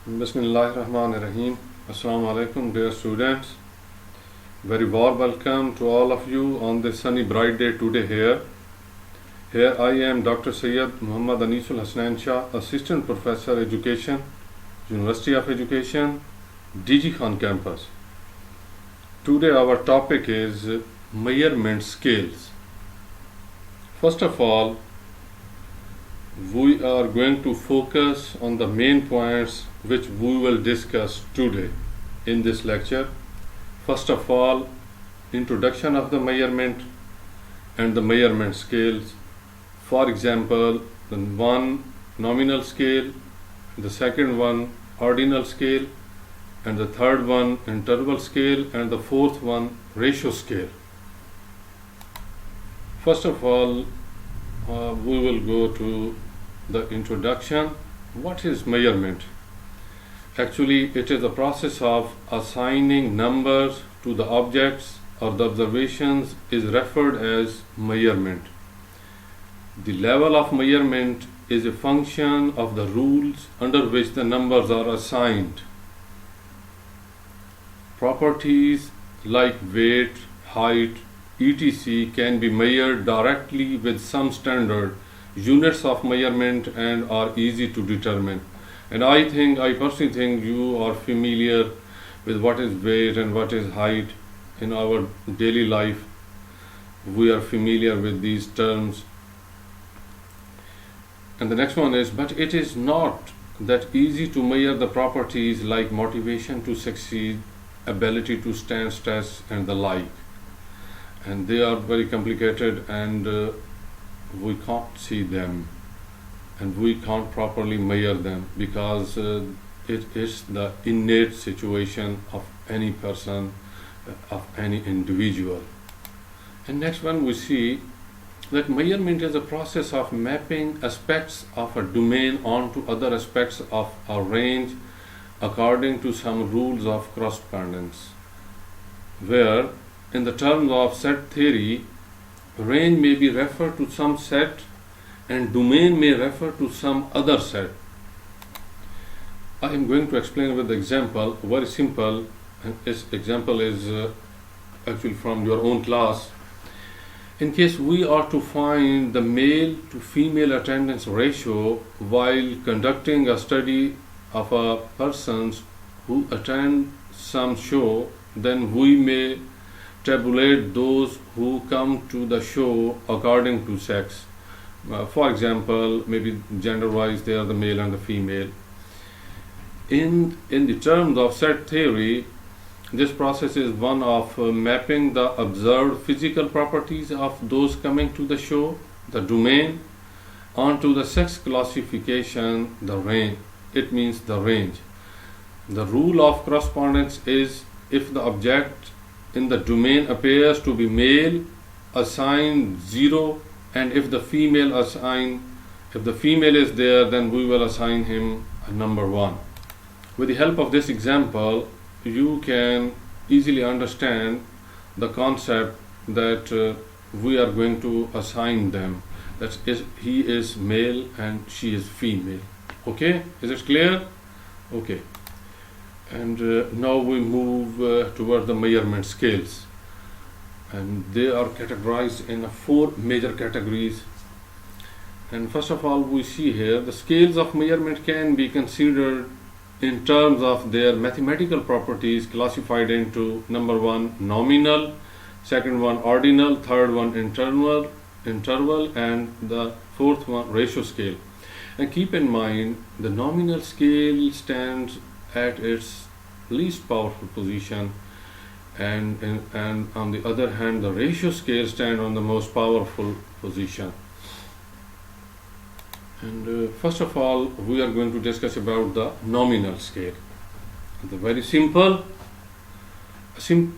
Bismillahirrahmanirrahim. Assalamu alaikum, dear students. Very warm welcome to all of you on this sunny bright day today here. Here I am Dr. Sayyid Muhammad Anisul Hasnain Shah, Assistant Professor Education, University of Education, DG Khan campus. Today our topic is measurement scales. First of all, we are going to focus on the main points which we will discuss today in this lecture. First of all, introduction of the measurement and the measurement scales. For example, the one nominal scale, the second one ordinal scale, and the third one interval scale, and the fourth one ratio scale. First of all, we will go to the introduction. What is measurement? Actually, it is a process of assigning numbers to the objects or the observations is referred as measurement. The level of measurement is a function of the rules under which the numbers are assigned. Properties like weight, height, etc. can be measured directly with some standard units of measurement and are easy to determine. And I personally think you are familiar with what is weight and what is height in our daily life. We are familiar with these terms. And the next one is, but it is not that easy to measure the properties like motivation to succeed, ability to stand stress, and the like. And they are very complicated, and we can't see them, and we can't properly measure them because it is the innate situation of any person, of any individual. And next one, we see that measurement is a process of mapping aspects of a domain onto other aspects of a range according to some rules of correspondence, where in the terms of set theory, range may be referred to some set and domain may refer to some other set. I am going to explain with the example, very simple, and this example is actually from your own class. In case we are to find the male to female attendance ratio while conducting a study of a persons who attend some show, then we may tabulate those who come to the show according to sex. For example, maybe gender-wise, they are the male and the female. In the terms of set theory, this process is one of mapping the observed physical properties of those coming to the show, the domain, onto the sex classification, the range. It means the range. The rule of correspondence is if the object in the domain appears to be male, assign 0, and if the female is there, then we will assign him a number 1. With the help of this example, you can easily understand the concept that we are going to assign them. That is, he is male and she is female. Okay, is it clear? Okay. And now we move toward the measurement scales, and they are categorized in 4 major categories. And first of all, we see here the scales of measurement can be considered in terms of their mathematical properties, classified into number 1 nominal, second one ordinal, third one interval, and the fourth one ratio scale. And keep in mind, the nominal scale stands at its least powerful position, and on the other hand, the ratio scale stands on the most powerful position. And first of all, we are going to discuss about the nominal scale. The very simple.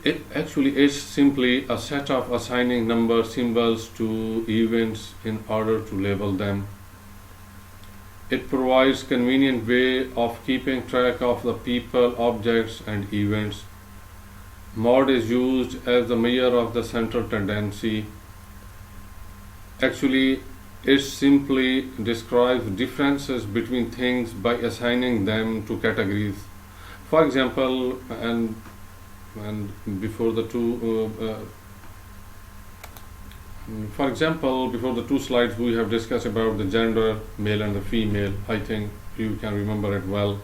It actually is simply a set of assigning number symbols to events in order to label them. It provides convenient way of keeping track of the people, objects, and events. Mod is used as the measure of the central tendency. Actually, It simply describes differences between things by assigning them to categories. For example, and before the two for example, before the two slides we have discussed about the gender, male and the female. I think you can remember it well.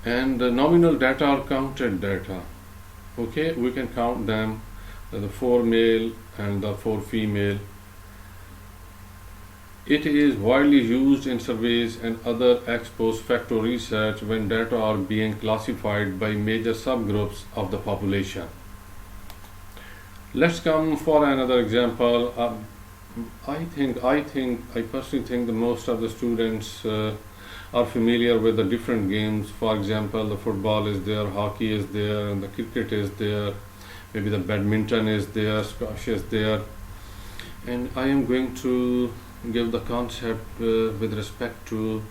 And the nominal data are counted data. Okay, we can count them, the 4 male and the 4 female. It is widely used in surveys and other ex post facto research when data are being classified by major subgroups of the population. Let's come for another example. I personally think the most of the students are familiar with the different games. For example, the football is there, hockey is there, and the cricket is there. Maybe the badminton is there, squash is there. And I am going to give the concept with respect to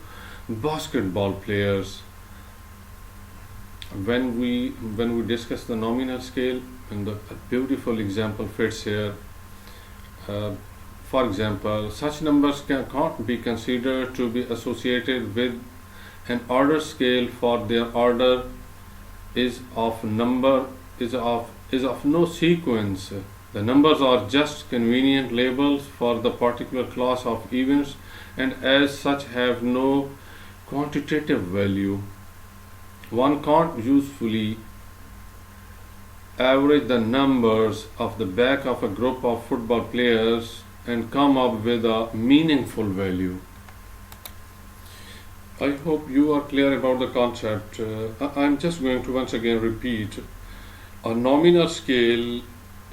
basketball players. When we discuss the nominal scale, and a beautiful example fits here. For example, such numbers can't be considered to be associated with an order scale, for their order is of no sequence. The numbers are just convenient labels for the particular class of events, and as such have no quantitative value. One can't usefully average the numbers of the back of a group of football players and come up with a meaningful value. I hope you are clear about the concept. I'm just going to once again repeat. A nominal scale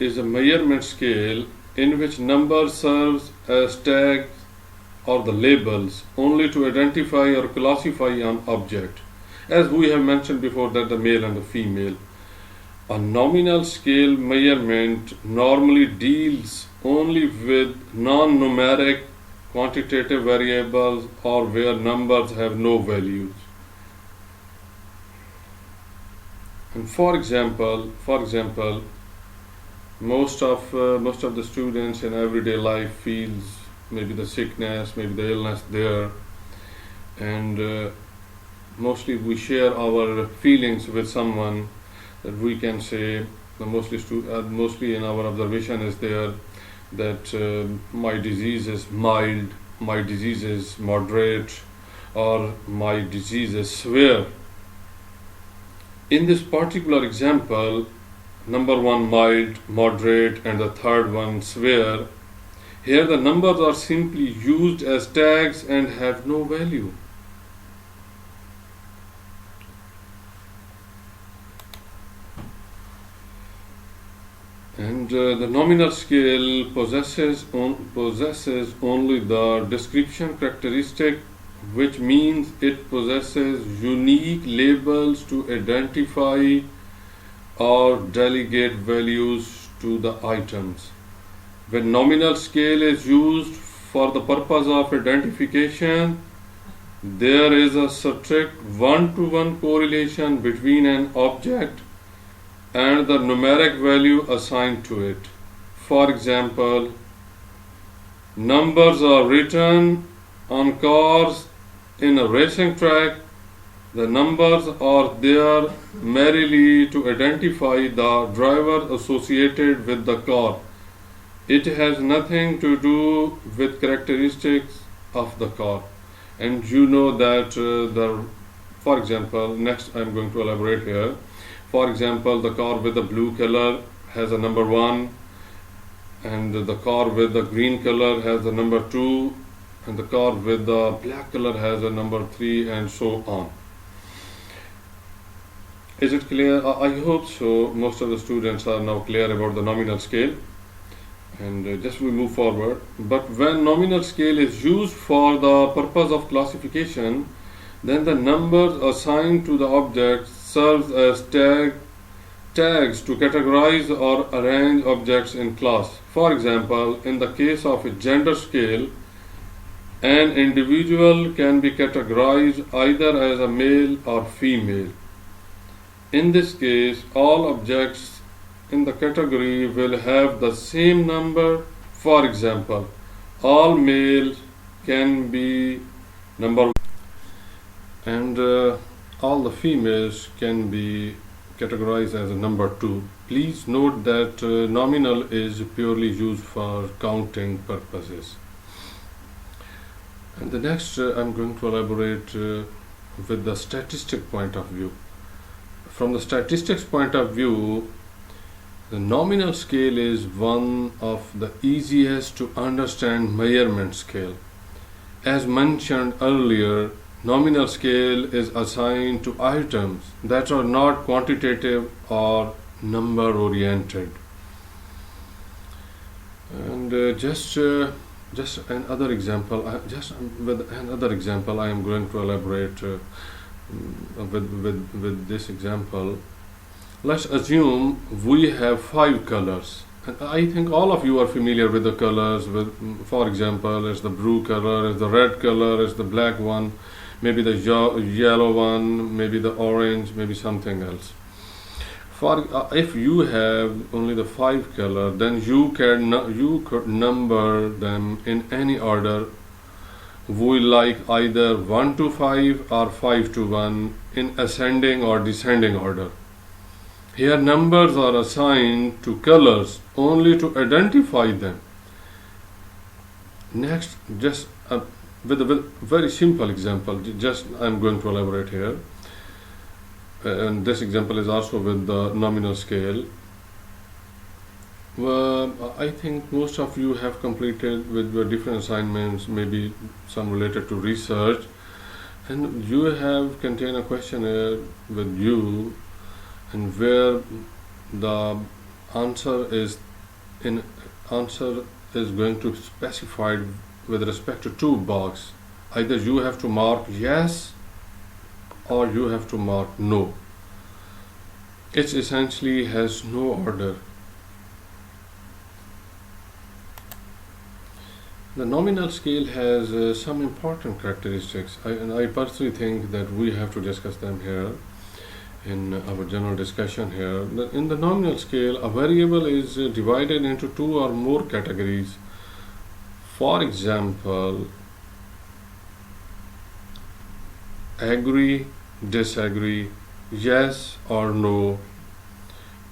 is a measurement scale in which number serves as tags or the labels only to identify or classify an object. As we have mentioned before, that the male and the female. A nominal scale measurement normally deals only with non-numeric quantitative variables or where numbers have no values. And for example, most of the students in everyday life feels maybe the sickness, maybe the illness there, and mostly we share our feelings with someone. That we can say mostly in our observation is there that my disease is mild, my disease is moderate, or my disease is severe. In this particular example, number 1 mild, moderate, and the third one severe, here the numbers are simply used as tags and have no value. And the nominal scale possesses only the description characteristic, which means it possesses unique labels to identify or delegate values to the items. When nominal scale is used for the purpose of identification, there is a strict one-to-one correlation between an object and the numeric value assigned to it. For example, numbers are written on cars in a racing track. The numbers are there merely to identify the driver associated with the car. It has nothing to do with characteristics of the car. And you know that for example, next I'm going to elaborate here. For example, the car with the blue color has a number 1, and the car with the green color has a number 2, and the car with the black color has a number 3, and so on. Is it clear? I hope so. Most of the students are now clear about the nominal scale. And just we move forward. But when nominal scale is used for the purpose of classification, then the numbers assigned to the objects serves as tags to categorize or arrange objects in class. For example, in the case of a gender scale, an individual can be categorized either as a male or female. In this case, all objects in the category will have the same number. For example, all males can be number 1, and all the females can be categorized as a number 2. Please note that nominal is purely used for counting purposes. And the next I'm going to elaborate with the statistic point of view. From the statistics point of view, the nominal scale is one of the easiest to understand measurement scale. As mentioned earlier, nominal scale is assigned to items that are not quantitative or number oriented. And just another example, with another example, I am going to elaborate with this example. Let's assume we have 5 colors, and I think all of you are familiar with the colors. For example, it's the blue color, it's the red color, it's the black one, maybe the yellow one, maybe the orange, maybe something else. If you have only the 5 color, then you could number them in any order. We like either 1 to 5 or 5 to 1 in ascending or descending order. Here numbers are assigned to colors only to identify them. Next, just with a very simple example, I'm going to elaborate here. And this example is also with the nominal scale. Well, I think most of you have completed with your different assignments, maybe some related to research, and you have contained a questionnaire with you, and where the answer is going to specify with respect to 2 boxes. Either you have to mark yes or you have to mark no. It essentially has no order. The nominal scale has some important characteristics, and I personally think that we have to discuss them here in our general discussion here. In the nominal scale, a variable is divided into 2 or more categories. For example, agree, disagree, yes or no.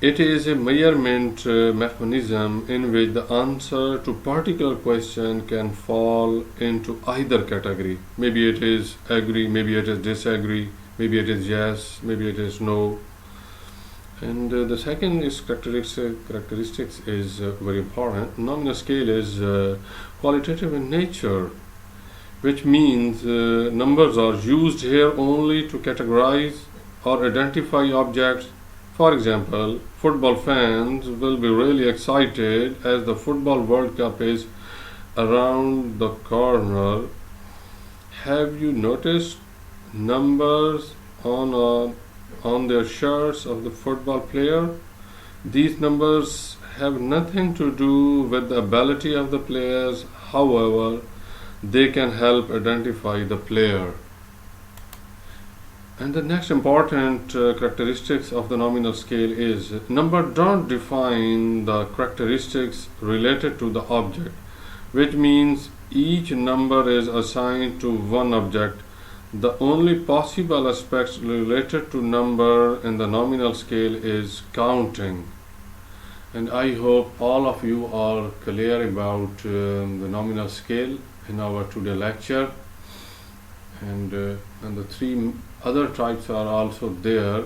It is a measurement mechanism in which the answer to particular question can fall into either category. Maybe it is agree, maybe it is disagree, maybe it is yes, maybe it is no. And the second is characteristics is very important. Nominal scale is qualitative in nature, which means numbers are used here only to categorize or identify objects. For example, football fans will be really excited as the Football World Cup is around the corner. Have you noticed numbers on their shirts of the football player? These numbers have nothing to do with the ability of the players. However, they can help identify the player. And the next important characteristics of the nominal scale is number don't define the characteristics related to the object, which means each number is assigned to one object. The only possible aspects related to number in the nominal scale is counting. And I hope all of you are clear about the nominal scale in our today lecture. And the 3 other types are also there.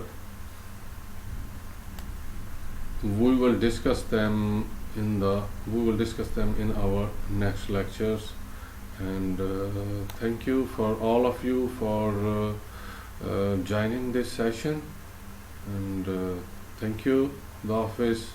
We will discuss them in our next lectures. And thank you for all of you for joining this session. And thank you. The office.